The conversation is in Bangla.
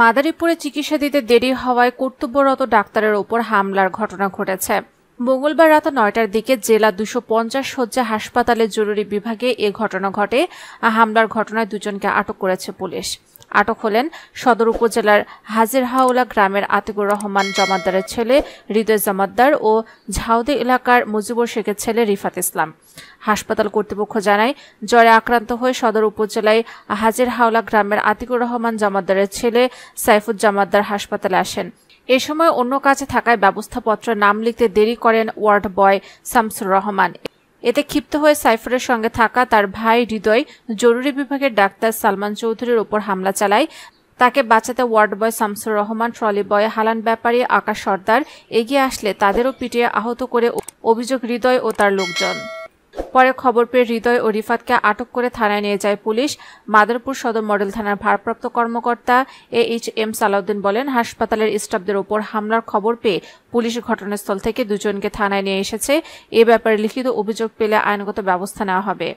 মাদারীপুরে চিকিৎসা দিতে দেরি হওয়ায় কর্তব্যরত ডাক্তারের ওপর হামলার ঘটনা ঘটেছে। মঙ্গলবার রাত ৯টার দিকে জেলা ২৫০ শয্যা হাসপাতালের জরুরি বিভাগে এ ঘটনা ঘটে। হামলার ঘটনায় দুজনকে আটক করেছে পুলিশ। আটক হলেন সদর উপজেলার হাজিরহাওলা গ্রামের আতিকুর রহমান জমাদ্দারের ছেলে হৃদয় জমাদ্দার ও ঝাউদে এলাকার মুজিবুর শেখের ছেলে রিফাত ইসলাম। হাসপাতাল কর্তৃপক্ষ জানায়, জ্বরে আক্রান্ত হয়ে সদর উপজেলায় হাজিরহাওলা গ্রামের আতিকুর রহমান জমাদ্দারের ছেলে সাইফুজ জমাদ্দার হাসপাতালে আসেন। এ সময় অন্য কাজে থাকায় ব্যবস্থাপত্রে নাম লিখতে দেরি করেন ওয়ার্ড বয় শামসুর রহমান। এতে ক্ষিপ্ত হয়ে সাইফুরের সঙ্গে থাকা তার ভাই হৃদয় জরুরি বিভাগের ডাক্তার সালমান চৌধুরীর ওপর হামলা চালায়। তাকে বাঁচাতে ward boy Shamsur Rahman, trolley boy Halan Byapari, Akash Sardar এগিয়ে আসলে তাদেরও পিটিয়ে আহত করে অভিযোগ হৃদয় ও তার লোকজন। পরে খবর পেয়ে হৃদয় ও রিফাতকে আটক করে থানায় নিয়ে যায় পুলিশ। মাদারীপুর সদর মডেল থানার ভারপ্রাপ্ত কর্মকর্তা AHM সালাউদ্দিন বলেন, হাসপাতালের স্টাফদের ওপর হামলার খবর পেয়ে পুলিশ ঘটনাস্থল থেকে দুজনকে থানায় নিয়ে এসেছে। এ ব্যাপারে লিখিত অভিযোগ পেলে আইনগত ব্যবস্থা নেওয়া হবে।